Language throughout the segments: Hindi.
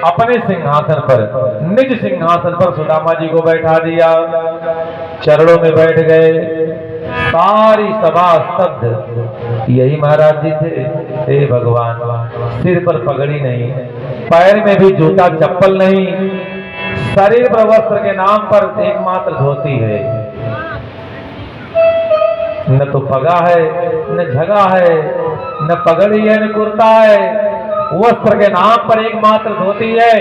अपने सिंहासन पर, निज सिंहासन पर सुदामा जी को बैठा दिया, चरणों में बैठ गए। सारी सभा स्तब्ध। यही महाराज जी थे। हे भगवान, सिर पर पगड़ी नहीं, पैर में भी जूता चप्पल नहीं, शरीर पर वस्त्र के नाम पर एकमात्र धोती है। न तो पगा है, न झगा है, न पगड़ी है, न कुर्ता है। वस्त्र के नाम पर एकमात्र धोती है,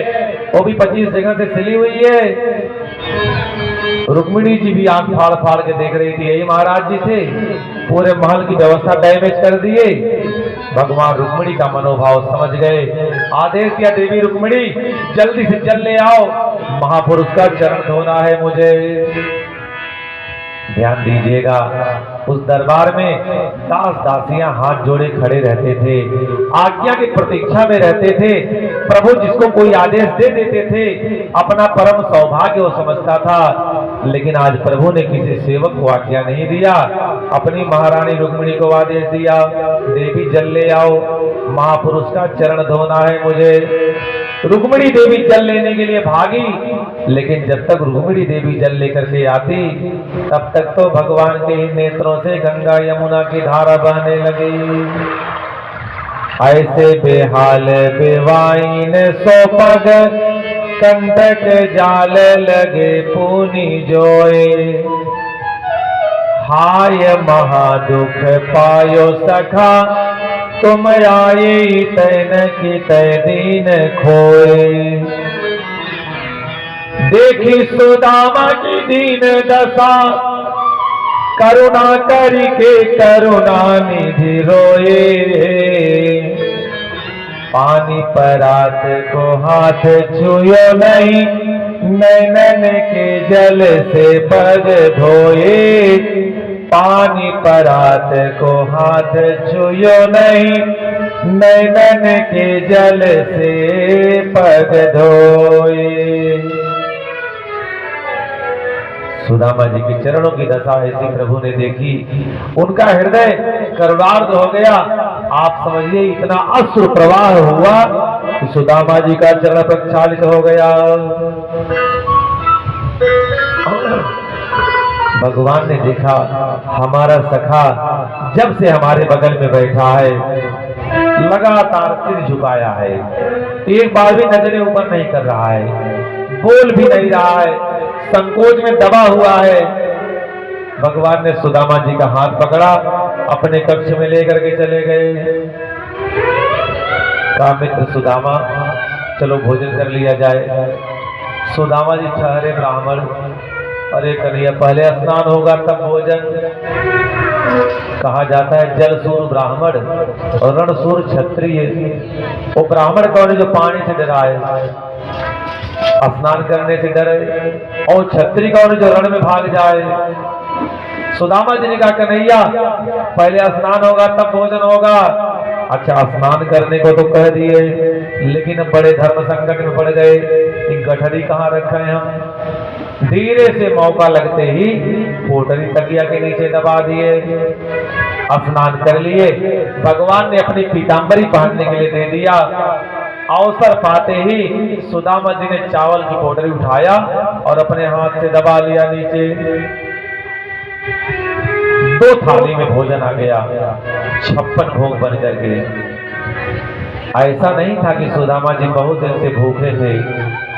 वो भी 25 जगह से सिली हुई है। रुक्मिणी जी भी आंख फाड़ फाड़ के देख रही थी। यही महाराज जी थे। पूरे महल की व्यवस्था डैमेज कर दिए। भगवान रुक्मिणी का मनोभाव समझ गए। आदेश दिया, देवी रुक्मिणी जल्दी से जल ले आओ, महापुरुष का चरण धोना है मुझे। ध्यान दीजिएगा, उस दरबार में दास दासियां हाथ जोड़े खड़े रहते थे, आज्ञा की प्रतीक्षा में रहते थे। प्रभु जिसको कोई आदेश दे देते थे, अपना परम सौभाग्य वो समझता था। लेकिन आज प्रभु ने किसी सेवक को आज्ञा नहीं दिया, अपनी महारानी रुक्मिणी को आदेश दिया, देवी जल ले आओ, महापुरुष का चरण धोना है मुझे। रुक्मिणी देवी जल लेने के लिए भागी, लेकिन जब तक रुक्मिणी देवी जल लेकर के आती, तब तक तो भगवान के नेत्रों से गंगा यमुना की धारा बहने लगी। ऐसे बेहाल बेवाइन सो पग, कंटक जाल लगे पूनी जोए। हाय महादुख पायो सखा, तुम आए तैन की तय दीन खोए। देखी सुदामा की दीन दशा, करुणा करके करुणा निधि रोए। पानी परात को हाथ छुयो नहीं, नैनन के जल से पग धोए। पानी परात को हाथ छुयो नहीं, नैनन के जल से पग धोए। सुदामा जी के चरणों की दशा ऐसी प्रभु ने देखी, उनका हृदय करुणार्द्र हो गया। आप समझिए, इतना अश्रु प्रवाह हुआ कि सुदामा जी का चरण प्रक्षालित हो गया। भगवान ने देखा, हमारा सखा जब से हमारे बगल में बैठा है, लगातार सिर झुकाया है, एक बार भी नजरें ऊपर नहीं कर रहा है, बोल भी नहीं रहा है, संकोच में दबा हुआ है। भगवान ने सुदामा जी का हाथ पकड़ा, अपने कक्ष में लेकर के चले गए। कहा, मित्र सुदामा, चलो भोजन कर लिया जाए। सुदामा जी ठहरे, ब्राह्मण, अरे कन्हैया पहले स्नान होगा तब भोजन। कहा जाता है जल सूर ब्राह्मण और रण सूर क्षत्रिय। वो ब्राह्मण कौन है जो पानी से डरा है, स्नान करने से डरे, और क्षत्रिय कौन है जो रण में भाग जाए। सुदामा जी ने कहा, कन्हैया पहले स्नान होगा तब भोजन होगा। अच्छा, स्नान करने को तो कह दिए, लेकिन बड़े धर्म संकट में पड़ गए। गठरी कहाँ रखा है हम। धीरे से मौका लगते ही पोटरी तकिया के नीचे दबा दिए, स्नान कर लिए। भगवान ने अपनी पीतांबरी पहनने के लिए दे दिया। अवसर पाते ही सुदामा जी ने चावल की पोटरी उठाया और अपने हाथ से दबा लिया नीचे। 2 थाली में भोजन आ गया, 56 भोग बन करके। ऐसा नहीं था कि सुदामा जी बहुत दिन से भूखे थे,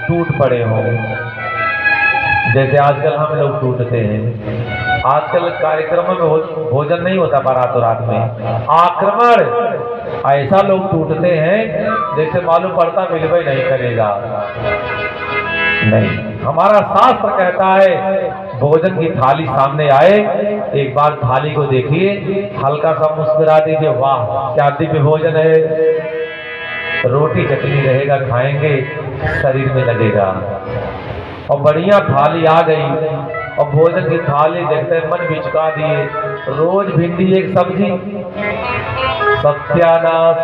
टूट पड़े हों, जैसे आजकल हम लोग टूटते हैं। आजकल कार्यक्रमों में भोजन नहीं होता बारात रात में, आक्रमण। ऐसा लोग टूटते हैं जैसे मालूम पड़ता मिलवे नहीं करेगा। नहीं, हमारा शास्त्र कहता है भोजन की थाली सामने आए, एक बार थाली को देखिए, हल्का सा मुस्कुरा दीजिए, वाह क्या दिव्य भोजन है। रोटी चटनी रहेगा, खाएंगे, शरीर में लगेगा। और बढ़िया थाली आ गई और भोजन की थाली देखते मन बिचका दिए, रोज भिंडी एक सब्जी, सत्यानाश।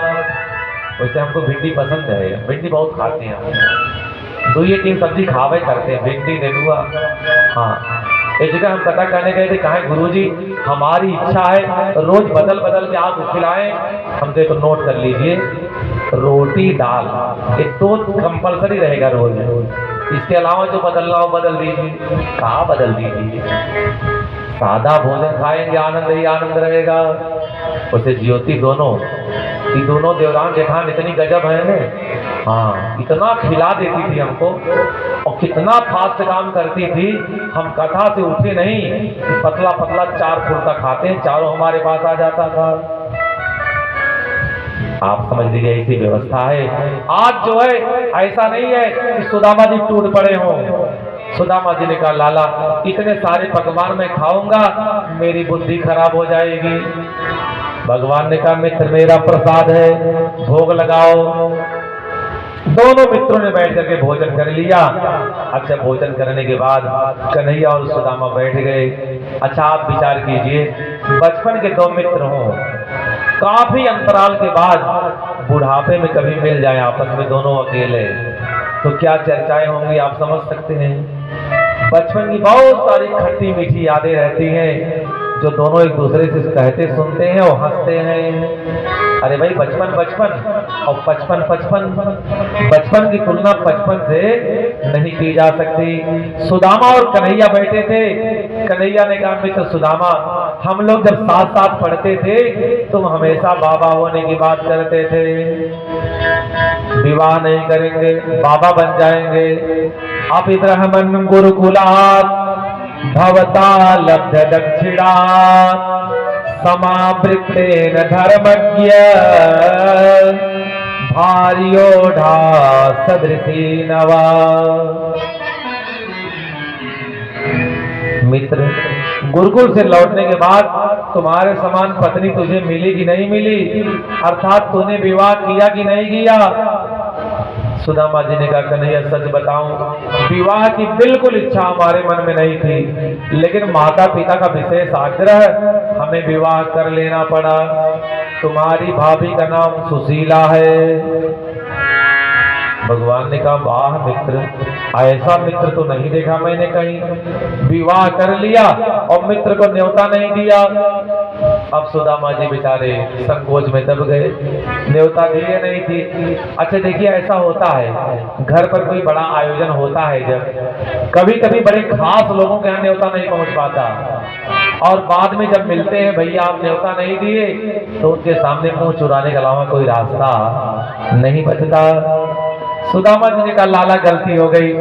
वैसे हमको भिंडी पसंद है, भिंडी बहुत खाते हैं हम, 2-3 सब्जी खावे करते हैं, भिंडी नेनुआ। हाँ, एक जगह हम कथा करने गए थे, कहा गुरुजी हमारी इच्छा है रोज बदल बदल के आपको खिलाएं, हमसे तो नोट कर लीजिए। रोटी दाल, ये तो कंपलसरी रहेगा रोज। इसके अलावा जो बदलना हो बदल दीजिए। कहाँ बदल दीजिए? सादा भोजन खाएंगे, आनंद ही आनंद रहेगा। उसे ज्योति दोनों, ये दोनों देवरान जेठान इतनी गजब है ना। हाँ, इतना खिला देती थी हमको और कितना फास्ट काम करती थी। हम कथा से उठे नहीं, पतला पतला 4 फुल्का खाते हैं, चारों हमारे पास आ जाता था। आप समझ लीजिए ऐसी व्यवस्था है। आज जो है ऐसा नहीं है कि सुदामा जी टूट पड़े हों। सुदामा जी ने कहा लाला इतने सारे पकवान मैं खाऊंगा, मेरी बुद्धि खराब हो जाएगी। भगवान ने कहा मित्र मेरा प्रसाद है, भोग लगाओ। दोनों मित्रों ने बैठ करके भोजन कर लिया। अच्छा, भोजन करने के बाद कन्हैया और सुदामा बैठ गए। अच्छा, आप विचार कीजिए, बचपन के 2 मित्र हों, काफी अंतराल के बाद बुढ़ापे में कभी मिल जाए आपस में दोनों अकेले, तो क्या चर्चाएं होंगी आप समझ सकते हैं। बचपन की बहुत सारी खट्टी मीठी यादें रहती हैं जो दोनों एक दूसरे से कहते सुनते हैं और हंसते हैं। अरे भाई बचपन बचपन और 55 बचपन की तुलना 55 से नहीं की जा सकती। सुदामा और कन्हैया बैठे थे। कन्हैया ने कहा मित्र सुदामा, हम लोग जब साथ साथ पढ़ते थे तुम हमेशा बाबा होने की बात करते थे। विवाह नहीं करेंगे, बाबा बन जाएंगे। अब ब्रह्मन् गुरुकुलात् भवता लब्ध दक्षिणात् समावृत्तेन धर्मज्ञ भार्योढ़ा सदृशी नवा। मित्र, गुरुकुल से लौटने के बाद तुम्हारे समान पत्नी तुझे मिली कि नहीं मिली, अर्थात तूने विवाह किया कि नहीं किया। सुदामा जी ने कहा कन्हैया सच बताऊं, विवाह की बिल्कुल इच्छा हमारे मन में नहीं थी, लेकिन माता पिता का विशेष आग्रह हमें विवाह कर लेना पड़ा। तुम्हारी भाभी का नाम सुशीला है। भगवान ने कहा वाह मित्र, ऐसा मित्र तो नहीं देखा मैंने कहीं। विवाह कर लिया और मित्र को न्योता नहीं दिया। अब सुदामा जी बेचारे संकोच में दब गए, न्योता दिए नहीं थी। अच्छा देखिए, ऐसा होता है घर पर कोई बड़ा आयोजन होता है, जब कभी कभी बड़े खास लोगों के यहाँ न्योता नहीं पहुंच पाता और बाद में जब मिलते हैं भैया आप न्योता नहीं दिए, तो उनके सामने मुंह चुराने के अलावा कोई रास्ता नहीं बचता। सुदामा जी ने कहा लाला गलती हो गई,